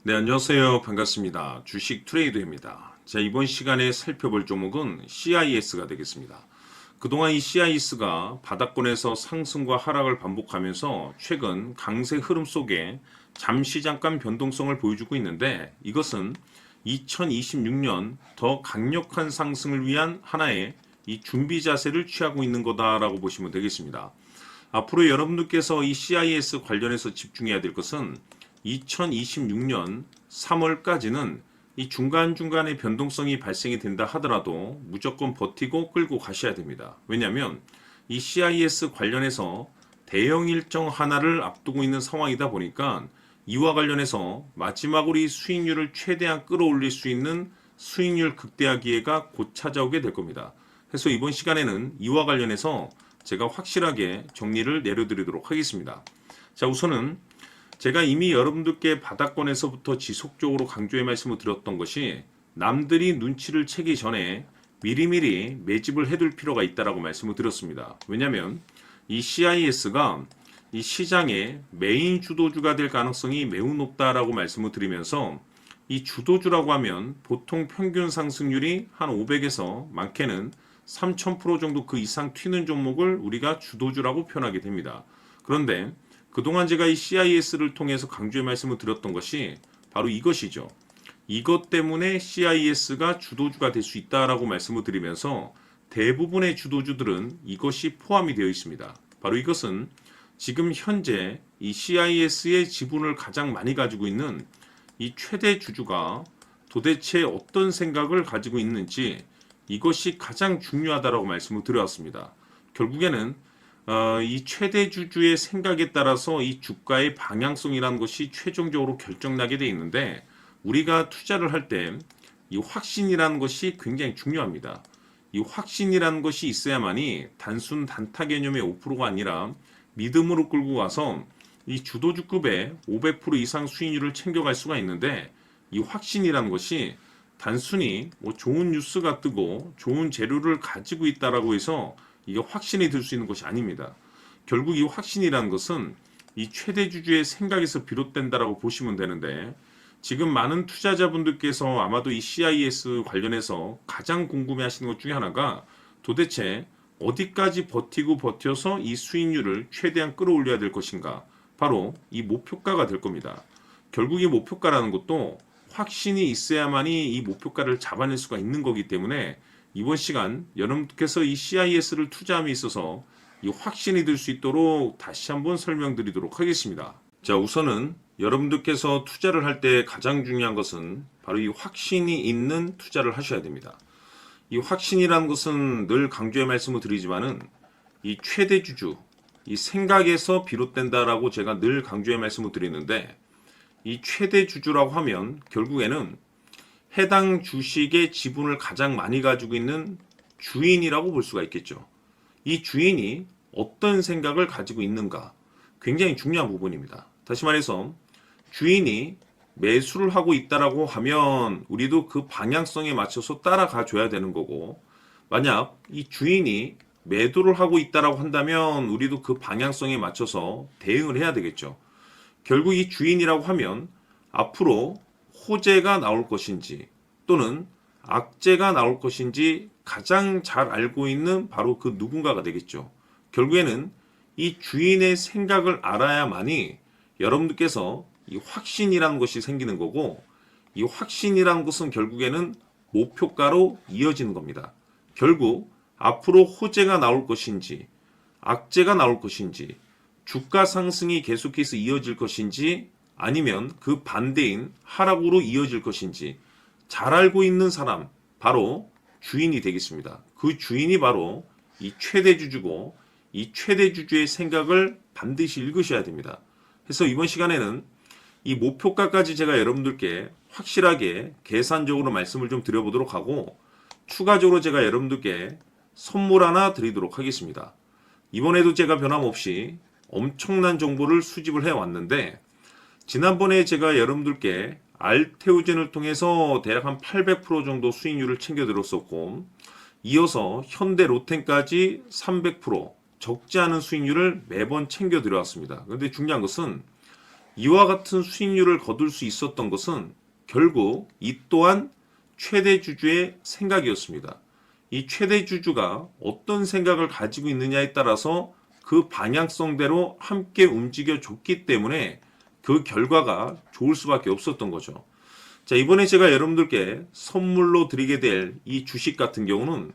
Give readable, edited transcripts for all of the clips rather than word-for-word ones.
네, 안녕하세요. 반갑습니다. 주식 트레이더입니다. 자, 이번 시간에 살펴볼 종목은 CIS가 되겠습니다. 그동안 이 CIS가 바닥권에서 상승과 하락을 반복하면서 최근 강세 흐름 속에 잠시 잠깐 변동성을 보여주고 있는데, 이것은 2026년 더 강력한 상승을 위한 하나의 이 준비 자세를 취하고 있는 거다라고 보시면 되겠습니다. 앞으로 여러분들께서 이 CIS 관련해서 집중해야 될 것은 2026년 3월까지는 이 중간중간에 변동성이 발생이 된다 하더라도 무조건 버티고 끌고 가셔야 됩니다. 왜냐하면 이 CIS 관련해서 대형 일정 하나를 앞두고 있는 상황이다 보니까 이와 관련해서 마지막으로 이 수익률을 최대한 끌어올릴 수 있는 수익률 극대화 기회가 곧 찾아오게 될 겁니다. 그래서 이번 시간에는 이와 관련해서 제가 확실하게 정리를 내려드리도록 하겠습니다. 자, 우선은 제가 이미 여러분들께 바닥권에서부터 지속적으로 강조의 말씀을 드렸던 것이 남들이 눈치를 채기 전에 미리미리 매집을 해둘 필요가 있다라고 말씀을 드렸습니다. 왜냐하면 이 CIS가 이 시장의 메인 주도주가 될 가능성이 매우 높다라고 말씀을 드리면서, 이 주도주라고 하면 보통 평균 상승률이 한 500에서 많게는 3000% 정도 그 이상 튀는 종목을 우리가 주도주라고 표현하게 됩니다. 그런데 그동안 제가 이 CIS를 통해서 강조의 말씀을 드렸던 것이 바로 이것이죠. 이것 때문에 CIS가 주도주가 될 수 있다라고 말씀을 드리면서 대부분의 주도주들은 이것이 포함이 되어 있습니다. 바로 이것은 지금 현재 이 CIS의 지분을 가장 많이 가지고 있는 이 최대 주주가 도대체 어떤 생각을 가지고 있는지, 이것이 가장 중요하다라고 말씀을 드렸습니다. 결국에는 이 최대 주주의 생각에 따라서 이 주가의 방향성이라는 것이 최종적으로 결정나게 돼 있는데, 우리가 투자를 할 때 이 확신이라는 것이 굉장히 중요합니다. 이 확신이라는 것이 있어야만이 단순 단타 개념의 5%가 아니라 믿음으로 끌고 가서 이 주도주급의 500% 이상 수익률을 챙겨갈 수가 있는데, 이 확신이라는 것이 단순히 뭐 좋은 뉴스가 뜨고 좋은 재료를 가지고 있다라고 해서 이게 확신이 들 수 있는 것이 아닙니다. 결국 이 확신이라는 것은 이 최대 주주의 생각에서 비롯된다라고 보시면 되는데, 지금 많은 투자자분들께서 아마도 이 CIS 관련해서 가장 궁금해 하시는 것 중에 하나가 도대체 어디까지 버티고 버텨서 이 수익률을 최대한 끌어올려야 될 것인가, 바로 이 목표가가 될 겁니다. 결국 이 목표가라는 것도 확신이 있어야만이 이 목표가를 잡아낼 수가 있는 거기 때문에 이번 시간 여러분께서 이 CIS를 투자함에 있어서 이 확신이 들 수 있도록 다시 한번 설명드리도록 하겠습니다. 자, 우선은 여러분들께서 투자를 할 때 가장 중요한 것은 바로 이 확신이 있는 투자를 하셔야 됩니다. 이 확신이라는 것은 늘 강조의 말씀을 드리지만은 이 최대 주주, 이 생각에서 비롯된다라고 제가 늘 강조의 말씀을 드리는데, 이 최대 주주라고 하면 결국에는 해당 주식의 지분을 가장 많이 가지고 있는 주인이라고 볼 수가 있겠죠. 이 주인이 어떤 생각을 가지고 있는가, 굉장히 중요한 부분입니다. 다시 말해서 주인이 매수를 하고 있다라고 하면 우리도 그 방향성에 맞춰서 따라가 줘야 되는 거고, 만약 이 주인이 매도를 하고 있다라고 한다면 우리도 그 방향성에 맞춰서 대응을 해야 되겠죠. 결국 이 주인이라고 하면 앞으로 호재가 나올 것인지 또는 악재가 나올 것인지 가장 잘 알고 있는 바로 그 누군가가 되겠죠. 결국에는 이 주인의 생각을 알아야만이 여러분들께서 이 확신이라는 것이 생기는 거고, 이 확신이라는 것은 결국에는 목표가로 이어지는 겁니다. 결국 앞으로 호재가 나올 것인지 악재가 나올 것인지, 주가 상승이 계속해서 이어질 것인지 아니면 그 반대인 하락으로 이어질 것인지 잘 알고 있는 사람, 바로 주인이 되겠습니다. 그 주인이 바로 이 최대 주주고, 이 최대 주주의 생각을 반드시 읽으셔야 됩니다. 그래서 이번 시간에는 이 목표가까지 제가 여러분들께 확실하게 계산적으로 말씀을 좀 드려보도록 하고, 추가적으로 제가 여러분들께 선물 하나 드리도록 하겠습니다. 이번에도 제가 변함없이 엄청난 정보를 수집을 해왔는데, 지난번에 제가 여러분들께 알테오젠을 통해서 대략 한 800% 정도 수익률을 챙겨드렸었고, 이어서 현대 로텐까지 300% 적지 않은 수익률을 매번 챙겨드려왔습니다. 그런데 중요한 것은 이와 같은 수익률을 거둘 수 있었던 것은 결국 이 또한 최대 주주의 생각이었습니다. 이 최대 주주가 어떤 생각을 가지고 있느냐에 따라서 그 방향성대로 함께 움직여 줬기 때문에 그 결과가 좋을 수밖에 없었던 거죠. 자, 이번에 제가 여러분들께 선물로 드리게 될 이 주식 같은 경우는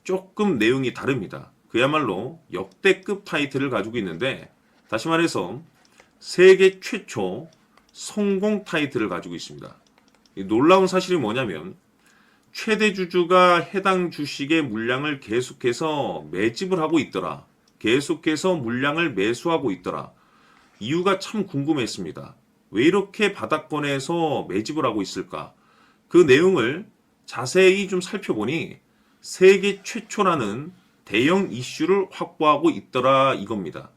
조금 내용이 다릅니다. 그야말로 역대급 타이틀을 가지고 있는데, 다시 말해서 세계 최초 성공 타이틀을 가지고 있습니다. 이 놀라운 사실이 뭐냐면 최대 주주가 해당 주식의 물량을 계속해서 매집을 하고 있더라. 계속해서 물량을 매수하고 있더라. 이유가 참 궁금했습니다. 왜 이렇게 바닥권에서 매집을 하고 있을까? 그 내용을 자세히 좀 살펴보니 세계 최초라는 대형 이슈를 확보하고 있더라 이겁니다.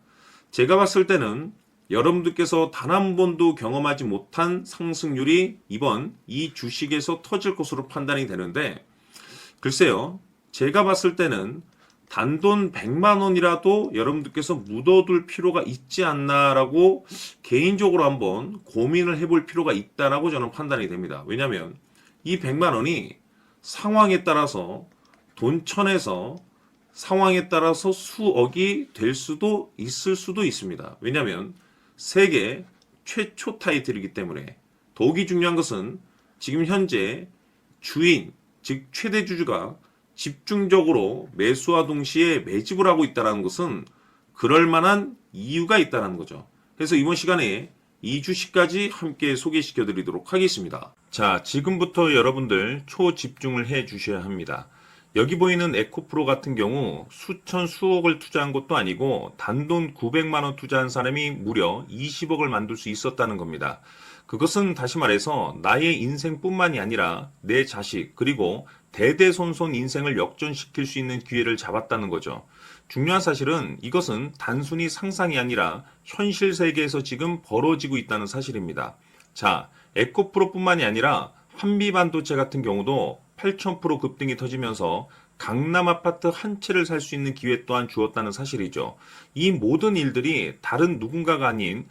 제가 봤을 때는 여러분들께서 단 한 번도 경험하지 못한 상승률이 이번 이 주식에서 터질 것으로 판단이 되는데, 글쎄요, 제가 봤을 때는 단돈 100만 원이라도 여러분들께서 묻어둘 필요가 있지 않나라고 개인적으로 한번 고민을 해볼 필요가 있다라고 저는 판단이 됩니다. 왜냐하면 이 100만 원이 상황에 따라서 돈천에서 상황에 따라서 수억이 될 수도 있을 수도 있습니다. 왜냐하면 세계 최초 타이틀이기 때문에. 더욱이 중요한 것은 지금 현재 주인, 즉 최대 주주가 집중적으로 매수와 동시에 매집을 하고 있다는 것은 그럴 만한 이유가 있다는 거죠. 그래서 이번 시간에 이 주식까지 함께 소개시켜 드리도록 하겠습니다. 자, 지금부터 여러분들 초집중을 해 주셔야 합니다. 여기 보이는 에코프로 같은 경우 수천 수억을 투자한 것도 아니고 단돈 900만 원 투자한 사람이 무려 20억을 만들 수 있었다는 겁니다. 그것은 다시 말해서 나의 인생뿐만이 아니라 내 자식 그리고 대대손손 인생을 역전시킬 수 있는 기회를 잡았다는 거죠. 중요한 사실은 이것은 단순히 상상이 아니라 현실 세계에서 지금 벌어지고 있다는 사실입니다. 자, 에코프로뿐만이 아니라 한미반도체 같은 경우도 8,000% 급등이 터지면서 강남 아파트 한 채를 살 수 있는 기회 또한 주었다는 사실이죠. 이 모든 일들이 다른 누군가가 아닌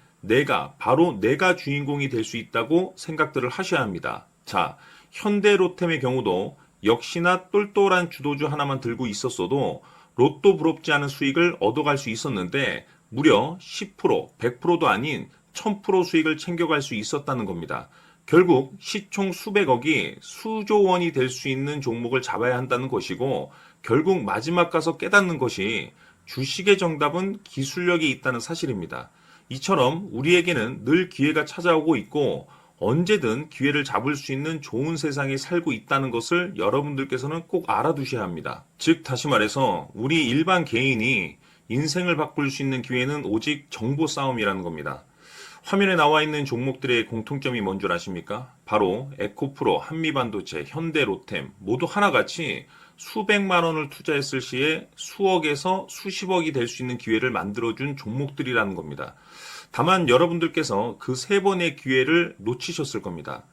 바로 내가 주인공이 될 수 있다고 생각들을 하셔야 합니다. 자, 현대로템의 경우도 역시나 똘똘한 주도주 하나만 들고 있었어도 로또 부럽지 않은 수익을 얻어갈 수 있었는데 무려 10%, 100%도 아닌 1000% 수익을 챙겨갈 수 있었다는 겁니다. 결국 시총 수백억이 수조 원이 될 수 있는 종목을 잡아야 한다는 것이고, 결국 마지막 가서 깨닫는 것이 주식의 정답은 기술력이 있다는 사실입니다. 이처럼 우리에게는 늘 기회가 찾아오고 있고 언제든 기회를 잡을 수 있는 좋은 세상에 살고 있다는 것을 여러분들께서는 꼭 알아두셔야 합니다. 즉 다시 말해서 우리 일반 개인이 인생을 바꿀 수 있는 기회는 오직 정보 싸움이라는 겁니다. 화면에 나와 있는 종목들의 공통점이 뭔 줄 아십니까? 바로 에코프로, 한미반도체, 현대로템 모두 하나같이 수백만 원을 투자했을 시에 수억에서 수십억이 될 수 있는 기회를 만들어준 종목들이라는 겁니다. 다만 여러분들께서 그 세 번의 기회를 놓치셨을 겁니다.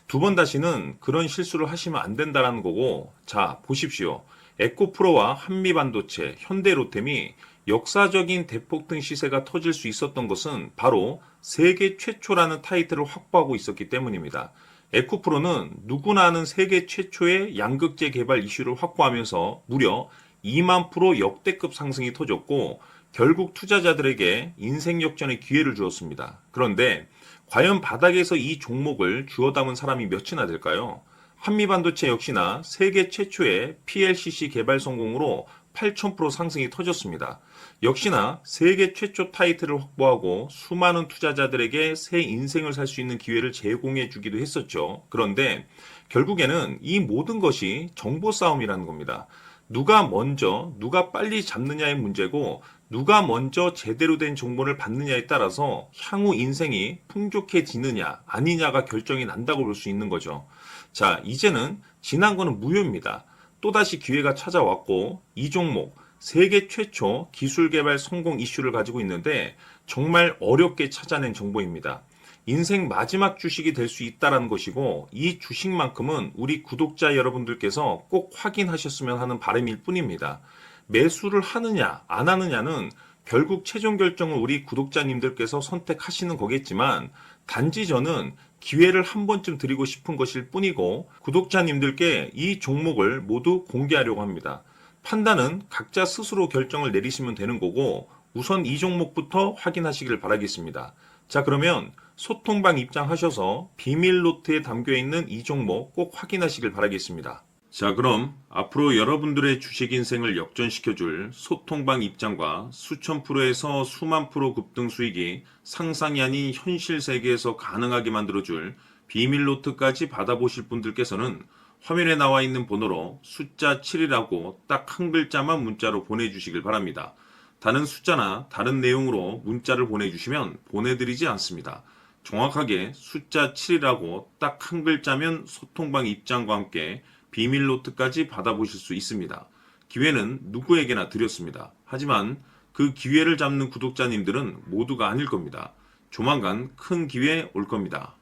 두 번 다시는 그런 실수를 하시면 안 된다는 거고, 자 보십시오. 에코프로와 한미반도체, 현대로템이 역사적인 대폭등 시세가 터질 수 있었던 것은 바로 세계 최초라는 타이틀을 확보하고 있었기 때문입니다. 에코프로는 누구나 아는 세계 최초의 양극재 개발 이슈를 확보하면서 무려 2만 프로 역대급 상승이 터졌고 결국 투자자들에게 인생 역전의 기회를 주었습니다. 그런데 과연 바닥에서 이 종목을 주워 담은 사람이 몇이나 될까요? 한미반도체 역시나 세계 최초의 PLCC 개발 성공으로 8,000% 상승이 터졌습니다. 역시나 세계 최초 타이틀을 확보하고 수많은 투자자들에게 새 인생을 살 수 있는 기회를 제공해 주기도 했었죠. 그런데 결국에는 이 모든 것이 정보 싸움이라는 겁니다. 누가 먼저, 누가 빨리 잡느냐의 문제고 누가 먼저 제대로 된 정보를 받느냐에 따라서 향후 인생이 풍족해지느냐 아니냐가 결정이 난다고 볼 수 있는 거죠. 자, 이제는 지난 거는 무효입니다. 또다시 기회가 찾아왔고 이 종목 세계 최초 기술 개발 성공 이슈를 가지고 있는데 정말 어렵게 찾아낸 정보입니다. 인생 마지막 주식이 될 수 있다는 것이고 이 주식만큼은 우리 구독자 여러분들께서 꼭 확인하셨으면 하는 바람일 뿐입니다. 매수를 하느냐 안 하느냐는 결국 최종 결정을 우리 구독자님들께서 선택하시는 거겠지만 단지 저는 기회를 한 번쯤 드리고 싶은 것일 뿐이고 구독자님들께 이 종목을 모두 공개하려고 합니다. 판단은 각자 스스로 결정을 내리시면 되는 거고 우선 이 종목부터 확인하시길 바라겠습니다. 자, 그러면 소통방 입장하셔서 비밀 노트에 담겨 있는 이 종목 꼭 확인하시길 바라겠습니다. 자, 그럼 앞으로 여러분들의 주식 인생을 역전시켜줄 소통방 입장과 수천 프로에서 수만 프로 급등 수익이 상상이 아닌 현실 세계에서 가능하게 만들어줄 비밀 노트까지 받아보실 분들께서는 화면에 나와 있는 번호로 숫자 7이라고 딱 한 글자만 문자로 보내주시길 바랍니다. 다른 숫자나 다른 내용으로 문자를 보내주시면 보내드리지 않습니다. 정확하게 숫자 7이라고 딱 한 글자면 소통방 입장과 함께 비밀 노트까지 받아보실 수 있습니다. 기회는 누구에게나 드렸습니다. 하지만 그 기회를 잡는 구독자님들은 모두가 아닐 겁니다. 조만간 큰 기회 올 겁니다.